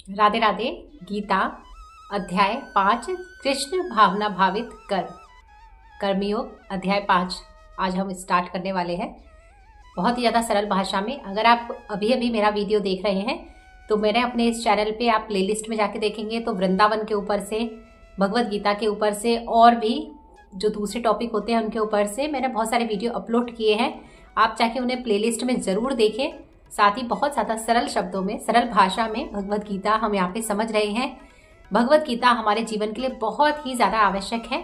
राधे राधे। गीता अध्याय 5 कृष्ण भावना भावित कर्मयोग अध्याय 5 आज हम स्टार्ट करने वाले हैं। बहुत ही ज़्यादा सरल भाषा में। अगर आप अभी अभी मेरा वीडियो देख रहे हैं तो मैंने अपने इस चैनल पे आप प्लेलिस्ट में जाके देखेंगे तो वृंदावन के ऊपर से, भगवत गीता के ऊपर से और भी जो दूसरे टॉपिक होते हैं उनके ऊपर से मैंने बहुत सारे वीडियो अपलोड किए हैं। आप जाके उन्हें प्लेलिस्ट में ज़रूर देखें। साथ ही बहुत ज़्यादा सरल शब्दों में, सरल भाषा में भगवत गीता हम यहाँ पे समझ रहे हैं। भगवत गीता हमारे जीवन के लिए बहुत ही ज़्यादा आवश्यक है।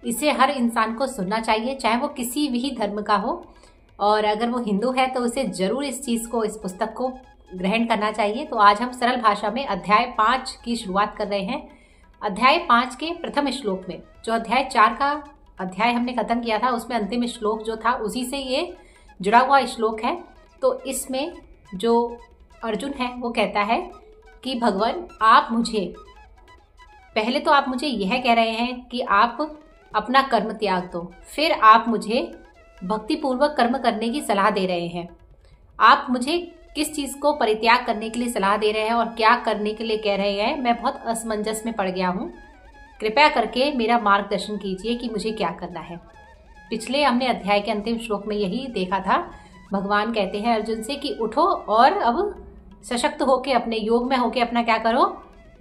इसे हर इंसान को सुनना चाहिए, चाहे वो किसी भी धर्म का हो। और अगर वो हिंदू है तो उसे ज़रूर इस चीज़ को, इस पुस्तक को ग्रहण करना चाहिए। तो आज हम सरल भाषा में अध्याय 5 की शुरुआत कर रहे हैं। अध्याय 5 के प्रथम श्लोक में, जो अध्याय 4 का अध्याय हमने खत्म किया था, उसमें अंतिम श्लोक जो था उसी से ये जुड़ा हुआ श्लोक है। तो इसमें जो अर्जुन है वो कहता है कि भगवान आप मुझे, पहले तो आप मुझे यह कह रहे हैं कि आप अपना कर्म त्याग दो, फिर आप मुझे भक्तिपूर्वक कर्म करने की सलाह दे रहे हैं। आप मुझे किस चीज़ को परित्याग करने के लिए सलाह दे रहे हैं और क्या करने के लिए कह रहे हैं, मैं बहुत असमंजस में पड़ गया हूँ। कृपया करके मेरा मार्गदर्शन कीजिए कि मुझे क्या करना है। पिछले हमने अध्याय के अंतिम श्लोक में यही देखा था। भगवान कहते हैं अर्जुन से कि उठो और अब सशक्त होके, अपने योग में होके अपना क्या करो,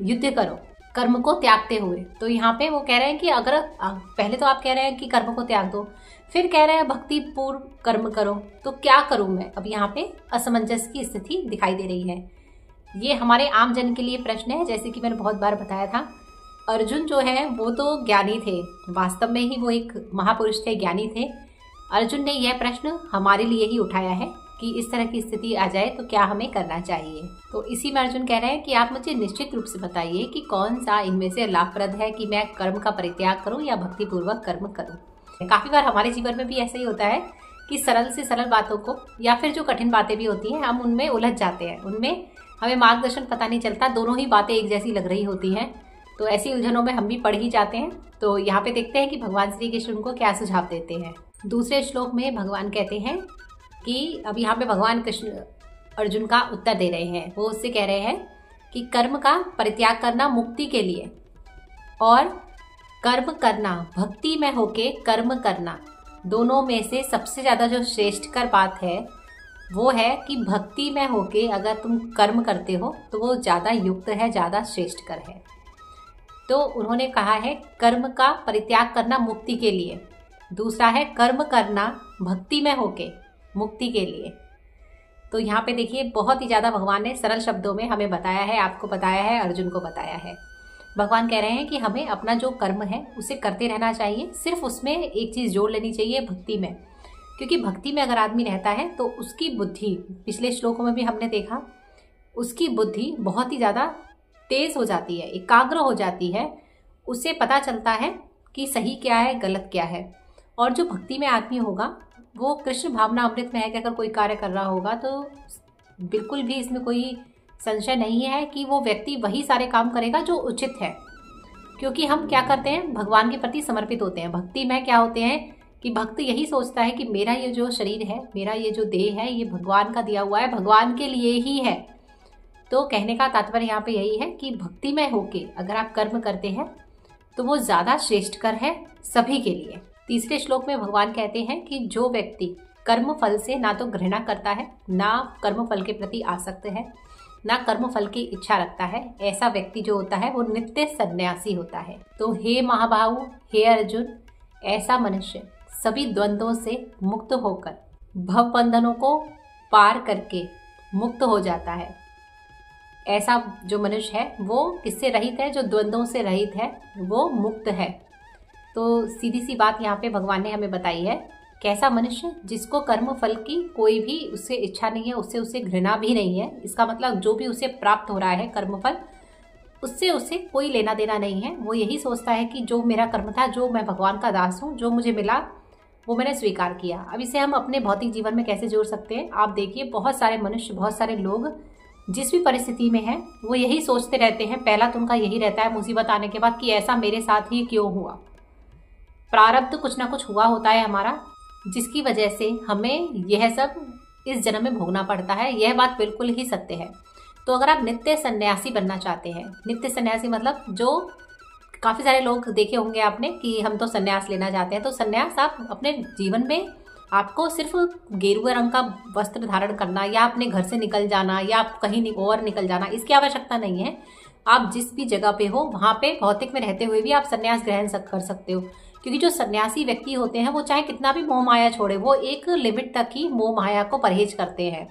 युद्ध करो, कर्म को त्यागते हुए। तो यहाँ पे वो कह रहे हैं कि अगर पहले तो आप कह रहे हैं कि कर्म को त्याग दो, फिर कह रहे हैं भक्ति पूर्व कर्म करो, तो क्या करूं मैं। अब यहाँ पे असमंजस की स्थिति दिखाई दे रही है। ये हमारे आम जन के लिए प्रश्न है। जैसे कि मैंने बहुत बार बताया था, अर्जुन जो है वो तो ज्ञानी थे, वास्तव में ही वो एक महापुरुष थे, ज्ञानी थे। अर्जुन ने यह प्रश्न हमारे लिए ही उठाया है कि इस तरह की स्थिति आ जाए तो क्या हमें करना चाहिए। तो इसी में अर्जुन कह रहे हैं कि आप मुझे निश्चित रूप से बताइए कि कौन सा इनमें से लाभप्रद है कि मैं कर्म का परित्याग करूं या भक्तिपूर्वक कर्म करूं। काफी बार हमारे जीवन में भी ऐसा ही होता है कि सरल से सरल बातों को या फिर जो कठिन बातें भी होती हैं हम उनमें उलझ जाते हैं, उनमें हमें मार्गदर्शन पता नहीं चलता, दोनों ही बातें एक जैसी लग रही होती हैं। तो ऐसी उलझनों में हम भी पड़ ही जाते हैं। तो यहाँ पे देखते हैं कि भगवान श्री कृष्ण उनको क्या सुझाव देते हैं। दूसरे श्लोक में भगवान कहते हैं कि अब यहाँ पे भगवान कृष्ण अर्जुन का उत्तर दे रहे हैं। वो उससे कह रहे हैं कि कर्म का परित्याग करना मुक्ति के लिए और कर्म करना, भक्ति में होके कर्म करना, दोनों में से सबसे ज़्यादा जो श्रेष्ठकर बात है वो है कि भक्ति में होके अगर तुम कर्म करते हो तो वो ज़्यादा युक्त है, ज़्यादा श्रेष्ठकर है। तो उन्होंने कहा है कर्म का परित्याग करना मुक्ति के लिए, दूसरा है कर्म करना भक्ति में होके मुक्ति के लिए। तो यहाँ पे देखिए बहुत ही ज़्यादा भगवान ने सरल शब्दों में हमें बताया है, आपको बताया है, अर्जुन को बताया है। भगवान कह रहे हैं कि हमें अपना जो कर्म है उसे करते रहना चाहिए, सिर्फ उसमें एक चीज़ जोड़ लेनी चाहिए, भक्ति में। क्योंकि भक्ति में अगर आदमी रहता है तो उसकी बुद्धि, पिछले श्लोकों में भी हमने देखा, उसकी बुद्धि बहुत ही ज़्यादा तेज हो जाती है, एकाग्र हो जाती है। उसे पता चलता है कि सही क्या है, गलत क्या है। और जो भक्ति में आदमी होगा वो कृष्ण भावना अमृत में है कि अगर कोई कार्य कर रहा होगा तो बिल्कुल भी इसमें कोई संशय नहीं है कि वो व्यक्ति वही सारे काम करेगा जो उचित है। क्योंकि हम क्या करते हैं, भगवान के प्रति समर्पित होते हैं। भक्ति में क्या होते हैं कि भक्त यही सोचता है कि मेरा ये जो शरीर है, मेरा ये जो देह है, ये भगवान का दिया हुआ है, भगवान के लिए ही है। तो कहने का तात्पर्य यहाँ पे यही है कि भक्ति में होके अगर आप कर्म करते हैं तो वो ज़्यादा श्रेष्ठकर है सभी के लिए। तीसरे श्लोक में भगवान कहते हैं कि जो व्यक्ति कर्म फल से ना तो घृणा करता है, ना कर्म फल के प्रति आसक्त है, ना कर्म फल की इच्छा रखता है, ऐसा व्यक्ति जो होता है वो नित्य सन्यासी होता है। तो हे महाबाहु, हे अर्जुन, ऐसा मनुष्य सभी द्वंद्वों से मुक्त होकर भव बंधनों को पार करके मुक्त हो जाता है। ऐसा जो मनुष्य है वो किससे रहित है, जो द्वंद्वों से रहित है, वो मुक्त है। तो सीधी सी बात यहाँ पे भगवान ने हमें बताई है। कैसा मनुष्य, जिसको कर्म फल की कोई भी उससे इच्छा नहीं है, उससे उसे घृणा भी नहीं है। इसका मतलब जो भी उसे प्राप्त हो रहा है कर्म फल, उससे उसे कोई लेना देना नहीं है। वो यही सोचता है कि जो मेरा कर्म था, जो मैं भगवान का दास हूँ, जो मुझे मिला वो मैंने स्वीकार किया। अब इसे हम अपने भौतिक जीवन में कैसे जोड़ सकते हैं। आप देखिए बहुत सारे मनुष्य, बहुत सारे लोग जिस भी परिस्थिति में है वो यही सोचते रहते हैं। पहला तो उनका यही रहता है मुसीबत आने के बाद कि ऐसा मेरे साथ ही क्यों हुआ। प्रारब्ध कुछ ना कुछ हुआ होता है हमारा, जिसकी वजह से हमें यह सब इस जन्म में भोगना पड़ता है। यह बात बिल्कुल ही सत्य है। तो अगर आप नित्य सन्यासी बनना चाहते हैं, नित्य सन्यासी मतलब जो काफ़ी सारे लोग देखे होंगे आपने कि हम तो सन्यास लेना चाहते हैं, तो सन्यास आप अपने जीवन में आपको सिर्फ गेरुआ रंग का वस्त्र धारण करना या अपने घर से निकल जाना या आप कहीं और निकल जाना, इसकी आवश्यकता नहीं है। आप जिस भी जगह पे हो वहाँ पे भौतिक में रहते हुए भी आप सन्यास ग्रहण कर सकते हो, क्योंकि जो सन्यासी व्यक्ति होते हैं वो चाहे कितना भी मोह माया छोड़े, वो एक लिमिट तक ही मोह माया को परहेज करते हैं।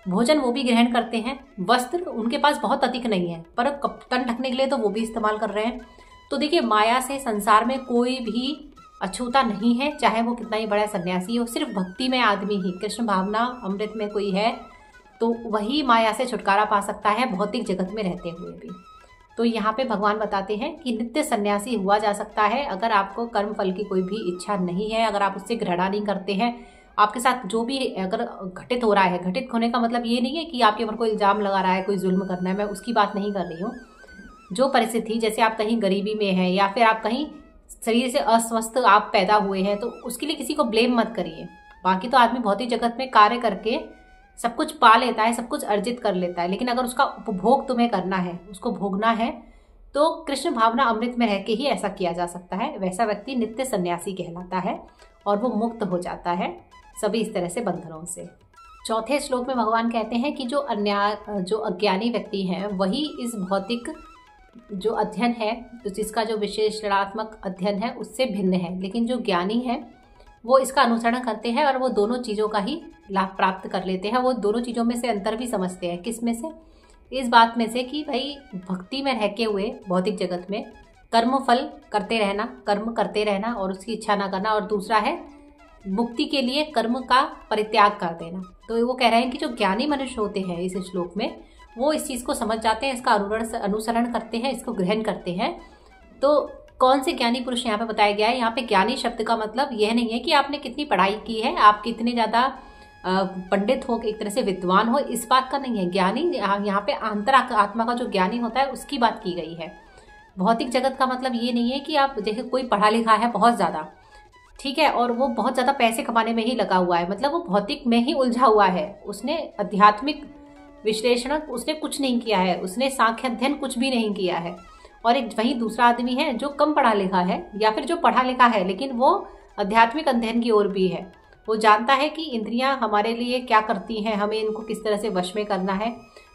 भोजन वो भी ग्रहण करते हैं, वस्त्र उनके पास बहुत अधिक नहीं है पर तन ढकने के लिए तो वो भी इस्तेमाल कर रहे हैं। तो देखिए, माया से संसार में कोई भी अछूता नहीं है, चाहे वो कितना ही बड़ा सन्यासी हो। सिर्फ भक्ति में आदमी ही, कृष्ण भावना अमृत में कोई है तो वही माया से छुटकारा पा सकता है, भौतिक जगत में रहते हुए भी। तो यहाँ पे भगवान बताते हैं कि नित्य सन्यासी हुआ जा सकता है अगर आपको कर्म फल की कोई भी इच्छा नहीं है, अगर आप उससे घृणा नहीं करते हैं। आपके साथ जो भी अगर घटित हो रहा है, घटित होने का मतलब ये नहीं है कि आपके ऊपर कोई इल्जाम लगा रहा है, कोई जुल्म करना है, मैं उसकी बात नहीं कर रही हूँ। जो परिस्थिति, जैसे आप कहीं गरीबी में हैं या फिर आप कहीं शरीर से अस्वस्थ आप पैदा हुए हैं, तो उसके लिए किसी को ब्लेम मत करिए। बाकी तो आदमी भौतिक जगत में कार्य करके सब कुछ पा लेता है, सब कुछ अर्जित कर लेता है, लेकिन अगर उसका उपभोग तुम्हें करना है, उसको भोगना है, तो कृष्ण भावना अमृत में रह के ही ऐसा किया जा सकता है। वैसा व्यक्ति नित्य सन्यासी कहलाता है और वो मुक्त हो जाता है सभी इस तरह से बंधनों से। चौथे श्लोक में भगवान कहते हैं कि जो अज्ञानी व्यक्ति हैं वही इस भौतिक जो अध्ययन है, तो जिसका जो विश्लेषणात्मक अध्ययन है उससे भिन्न है, लेकिन जो ज्ञानी है वो इसका अनुसरण करते हैं और वो दोनों चीज़ों का ही लाभ प्राप्त कर लेते हैं। वो दोनों चीज़ों में से अंतर भी समझते हैं। किस में से? इस बात में से कि भाई भक्ति में रह के हुए भौतिक जगत में कर्म फल करते रहना, कर्म करते रहना और उसकी इच्छा ना करना, और दूसरा है मुक्ति के लिए कर्म का परित्याग कर देना। तो वो कह रहे हैं कि जो ज्ञानी मनुष्य होते हैं इस श्लोक में, वो इस चीज़ को समझ जाते हैं, इसका अनुसरण करते हैं, इसको ग्रहण करते हैं। तो कौन से ज्ञानी पुरुष यहाँ पे बताया गया है? यहाँ पे ज्ञानी शब्द का मतलब यह नहीं है कि आपने कितनी पढ़ाई की है, आप कितने ज़्यादा पंडित हो, एक तरह से विद्वान हो, इस बात का नहीं है। ज्ञानी यहाँ पे अंतर आत्मा का जो ज्ञानी होता है उसकी बात की गई है। भौतिक जगत का मतलब ये नहीं है कि आप देखिए कोई पढ़ा लिखा है बहुत ज़्यादा, ठीक है, और वो बहुत ज़्यादा पैसे कमाने में ही लगा हुआ है, मतलब वो भौतिक में ही उलझा हुआ है, उसने आध्यात्मिक विश्लेषण उसने कुछ नहीं किया है, उसने सांख्य अध्ययन कुछ भी नहीं किया है। और एक वही दूसरा आदमी है जो कम पढ़ा लिखा है या फिर जो पढ़ा लिखा है लेकिन वो आध्यात्मिक अध्ययन की ओर भी है। वो जानता है कि इंद्रियां हमारे लिए क्या करती हैं, हमें इनको किस तरह से वश में करना है।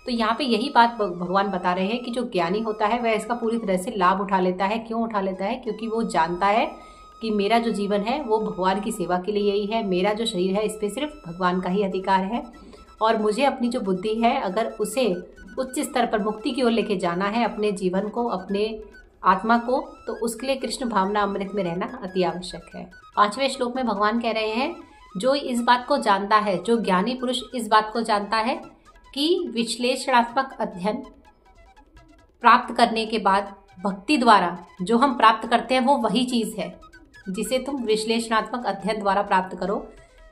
तो यहाँ पे यही बात भगवान बता रहे हैं कि जो ज्ञानी होता है वह इसका पूरी तरह से लाभ उठा लेता है। क्यों उठा लेता है? क्योंकि वो जानता है कि मेरा जो जीवन है वो भगवान की सेवा के लिए यही है, मेरा जो शरीर है इस पर सिर्फ भगवान का ही अधिकार है, और मुझे अपनी जो बुद्धि है अगर उसे उच्च स्तर पर मुक्ति की ओर लेके जाना है, अपने जीवन को, अपने आत्मा को, तो उसके लिए कृष्ण भावना अमृत में रहना अति आवश्यक है। 5वें श्लोक में भगवान कह रहे हैं जो इस बात को जानता है, जो ज्ञानी पुरुष इस बात को जानता है कि विश्लेषणात्मक अध्ययन प्राप्त करने के बाद भक्ति द्वारा जो हम प्राप्त करते हैं वो वही चीज़ है जिसे तुम विश्लेषणात्मक अध्ययन द्वारा प्राप्त करो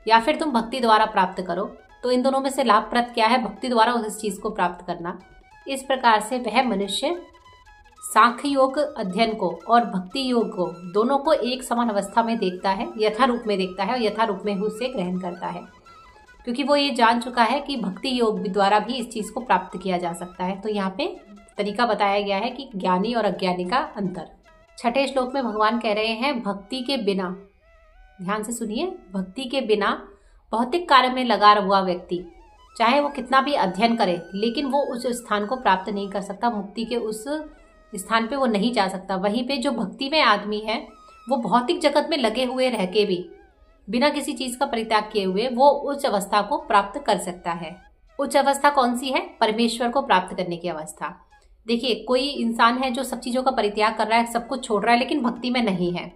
या फिर तुम भक्ति द्वारा प्राप्त करो। तो इन दोनों में से लाभप्रद क्या है? भक्ति द्वारा उस चीज़ को प्राप्त करना। इस प्रकार से वह मनुष्य सांख्य योग अध्ययन को और भक्ति योग को दोनों को एक समान अवस्था में देखता है, यथा रूप में देखता है और यथा रूप में उसे ग्रहण करता है, क्योंकि वो ये जान चुका है कि भक्ति योग द्वारा भी इस चीज़ को प्राप्त किया जा सकता है। तो यहाँ पे तरीका बताया गया है कि ज्ञानी और अज्ञानी का अंतर। 6ठे श्लोक में भगवान कह रहे हैं भक्ति के बिना, ध्यान से सुनिए, भक्ति के बिना भौतिक कार्य में लगा हुआ व्यक्ति चाहे वो कितना भी अध्ययन करे लेकिन वो उस स्थान को प्राप्त नहीं कर सकता, मुक्ति के उस स्थान पे वो नहीं जा सकता। वहीं पे जो भक्ति में आदमी है वो भौतिक जगत में लगे हुए रह के भी बिना किसी चीज़ का परित्याग किए हुए वो उच्च अवस्था को प्राप्त कर सकता है। उच्च अवस्था कौन सी है? परमेश्वर को प्राप्त करने की अवस्था। देखिए, कोई इंसान है जो सब चीज़ों का परित्याग कर रहा है, सब कुछ छोड़ रहा है लेकिन भक्ति में नहीं है,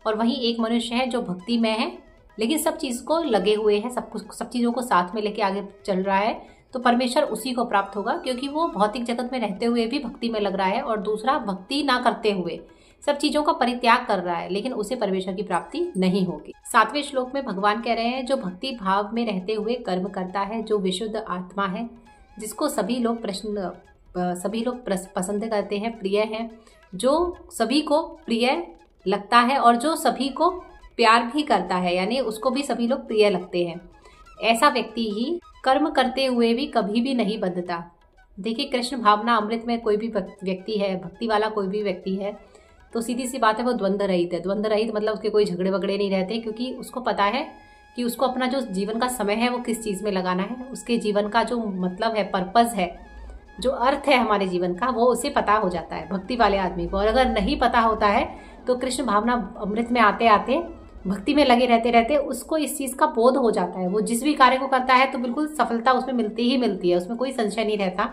और वहीं एक मनुष्य है जो भक्ति में है लेकिन सब चीज़ को लगे हुए हैं, सब चीज़ों को साथ में लेके आगे चल रहा है, तो परमेश्वर उसी को प्राप्त होगा, क्योंकि वो भौतिक जगत में रहते हुए भी भक्ति में लग रहा है, और दूसरा भक्ति ना करते हुए सब चीज़ों का परित्याग कर रहा है, लेकिन उसे परमेश्वर की प्राप्ति नहीं होगी। 7वें श्लोक में भगवान कह रहे हैं जो भक्ति भाव में रहते हुए कर्म करता है, जो विशुद्ध आत्मा है, जिसको सभी लोग पसंद करते हैं, प्रिय है, जो सभी को प्रिय लगता है और जो सभी को प्यार भी करता है, यानी उसको भी सभी लोग प्रिय लगते हैं। ऐसा व्यक्ति ही कर्म करते हुए भी कभी भी नहीं बंधता, देखिए, कृष्ण भावना अमृत में कोई भी व्यक्ति है, भक्ति वाला कोई भी व्यक्ति है, तो सीधी सी बात है वो द्वंद्व रहित है। द्वंद्व रहित मतलब उसके कोई झगड़े वगड़े नहीं रहते, क्योंकि उसको पता है कि उसको अपना जो जीवन का समय है वो किस चीज़ में लगाना है। उसके जीवन का जो मतलब है, पर्पज़ है, जो अर्थ है हमारे जीवन का, वो उसे पता हो जाता है भक्ति वाले आदमी को। और अगर नहीं पता होता है तो कृष्ण भावना अमृत में आते आते, भक्ति में लगे रहते रहते उसको इस चीज़ का बोध हो जाता है। वो जिस भी कार्य को करता है तो बिल्कुल सफलता उसमें मिलती ही मिलती है, उसमें कोई संशय नहीं रहता।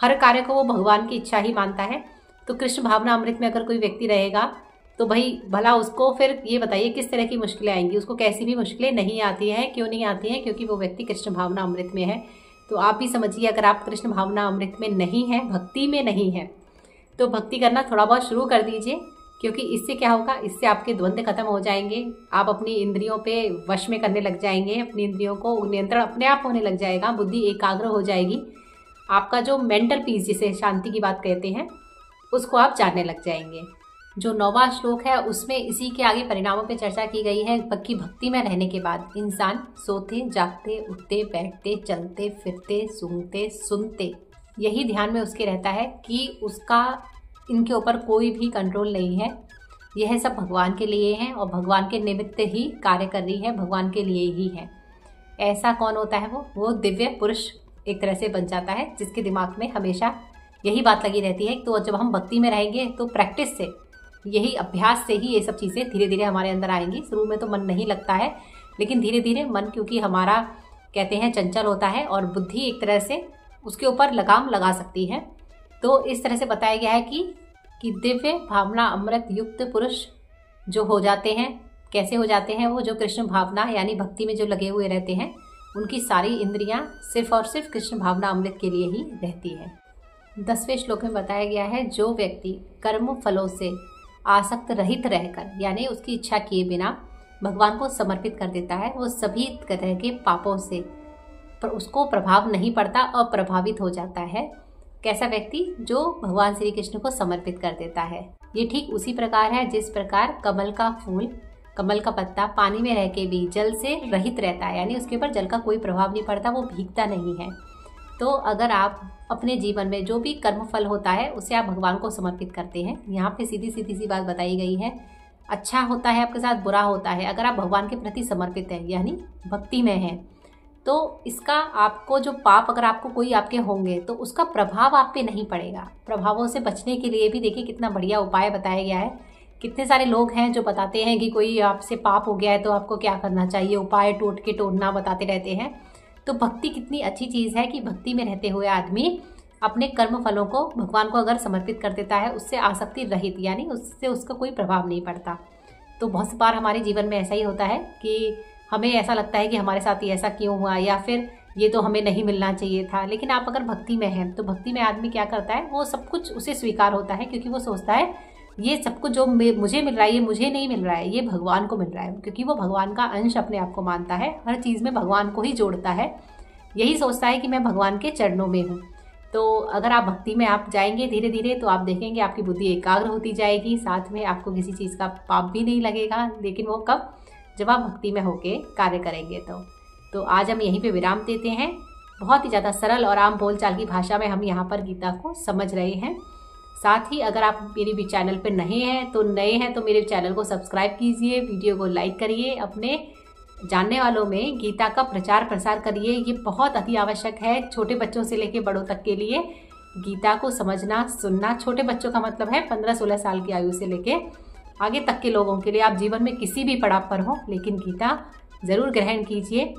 हर कार्य को वो भगवान की इच्छा ही मानता है। तो कृष्ण भावना अमृत में अगर कोई व्यक्ति रहेगा तो भाई भला उसको फिर ये बताइए किस तरह की मुश्किलें आएंगी। उसको कैसी भी मुश्किलें नहीं आती हैं। क्यों नहीं आती हैं? क्योंकि वो व्यक्ति कृष्ण भावना अमृत में है। तो आप भी समझिए, अगर आप कृष्ण भावना अमृत में नहीं है, भक्ति में नहीं है, तो भक्ति करना थोड़ा बहुत शुरू कर दीजिए। क्योंकि इससे क्या होगा, इससे आपके द्वंद्व खत्म हो जाएंगे। आप अपनी इंद्रियों पे वश में करने लग जाएंगे, अपनी इंद्रियों को नियंत्रण अपने आप होने लग जाएगा, बुद्धि एकाग्र हो जाएगी। आपका जो मेंटल पीस, जिसे शांति की बात कहते हैं, उसको आप जानने लग जाएंगे। जो 9वां श्लोक है उसमें इसी के आगे परिणामों पे चर्चा की गई है कि भक्ति में रहने के बाद इंसान सोते जागते, उठते बैठते, चलते फिरते, सूंघते सुनते, यही ध्यान में उसके रहता है कि उसका इनके ऊपर कोई भी कंट्रोल नहीं है। यह सब भगवान के लिए है और भगवान के निमित्त ही कार्य कर रही है, भगवान के लिए ही है। ऐसा कौन होता है? वो दिव्य पुरुष एक तरह से बन जाता है, जिसके दिमाग में हमेशा यही बात लगी रहती है। तो जब हम भक्ति में रहेंगे तो प्रैक्टिस से, यही अभ्यास से ही ये सब चीज़ें धीरे धीरे हमारे अंदर आएंगी। शुरू में तो मन नहीं लगता है, लेकिन धीरे धीरे मन, क्योंकि हमारा कहते हैं चंचल होता है और बुद्धि एक तरह से उसके ऊपर लगाम लगा सकती है। तो इस तरह से बताया गया है कि दिव्य भावना अमृत युक्त पुरुष जो हो जाते हैं, कैसे हो जाते हैं? वो जो कृष्ण भावना यानी भक्ति में जो लगे हुए रहते हैं, उनकी सारी इंद्रियां सिर्फ और सिर्फ कृष्ण भावना अमृत के लिए ही रहती है। 10वें श्लोक में बताया गया है, जो व्यक्ति कर्म फलों से आसक्त रहित रहकर, यानी उसकी इच्छा किए बिना भगवान को समर्पित कर देता है, वो सभी तरह के पापों से पर उसको प्रभाव नहीं पड़ता, अप्रभावित हो जाता है। कैसा व्यक्ति? जो भगवान श्री कृष्ण को समर्पित कर देता है। ये ठीक उसी प्रकार है जिस प्रकार कमल का फूल, कमल का पत्ता पानी में रह के भी जल से रहित रहता है, यानी उसके ऊपर जल का कोई प्रभाव नहीं पड़ता, वो भीगता नहीं है। तो अगर आप अपने जीवन में जो भी कर्म फल होता है उसे आप भगवान को समर्पित करते हैं, यहाँ पे सीधी सी बात बताई गई है। अच्छा होता है आपके साथ, बुरा होता है, अगर आप भगवान के प्रति समर्पित हैं यानी भक्ति में हैं, तो इसका आपको जो पाप अगर आपको कोई आपके होंगे तो उसका प्रभाव आप पे नहीं पड़ेगा। प्रभावों से बचने के लिए भी देखिए कितना बढ़िया उपाय बताया गया है। कितने सारे लोग हैं जो बताते हैं कि कोई आपसे पाप हो गया है तो आपको क्या करना चाहिए, उपाय टोट के टोड़ना बताते रहते हैं। तो भक्ति कितनी अच्छी चीज़ है कि भक्ति में रहते हुए आदमी अपने कर्म फलों को भगवान को अगर समर्पित कर देता है, उससे आसक्ति रहित, यानी उससे उसका कोई प्रभाव नहीं पड़ता। तो बहुत बार हमारे जीवन में ऐसा ही होता है कि हमें ऐसा लगता है कि हमारे साथ ये ऐसा क्यों हुआ, या फिर ये तो हमें नहीं मिलना चाहिए था। लेकिन आप अगर भक्ति में हैं तो भक्ति में आदमी क्या करता है, वो सब कुछ उसे स्वीकार होता है, क्योंकि वो सोचता है ये सब कुछ जो मुझे मिल रहा है ये मुझे नहीं मिल रहा है, ये भगवान को मिल रहा है, क्योंकि वो भगवान का अंश अपने आप को मानता है। हर चीज़ में भगवान को ही जोड़ता है, यही सोचता है कि मैं भगवान के चरणों में हूँ। तो अगर आप भक्ति में आप जाएंगे धीरे धीरे तो आप देखेंगे आपकी बुद्धि एकाग्र होती जाएगी, साथ में आपको किसी चीज़ का पाप भी नहीं लगेगा। लेकिन वो कब? जब आप भक्ति में होके कार्य करेंगे। तो आज हम यहीं पे विराम देते हैं। बहुत ही ज़्यादा सरल और आम बोलचाल की भाषा में हम यहाँ पर गीता को समझ रहे हैं। साथ ही अगर आप मेरे भी चैनल पर नए हैं तो मेरे चैनल को सब्सक्राइब कीजिए, वीडियो को लाइक करिए, अपने जानने वालों में गीता का प्रचार प्रसार करिए। ये बहुत अति आवश्यक है, छोटे बच्चों से लेकर बड़ों तक के लिए गीता को समझना सुनना। छोटे बच्चों का मतलब है 15-16 साल की आयु से लेके आगे तक के लोगों के लिए। आप जीवन में किसी भी पड़ाव पर हो, लेकिन गीता ज़रूर ग्रहण कीजिए।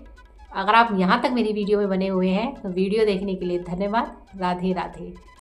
अगर आप यहाँ तक मेरी वीडियो में बने हुए हैं तो वीडियो देखने के लिए धन्यवाद। राधे राधे।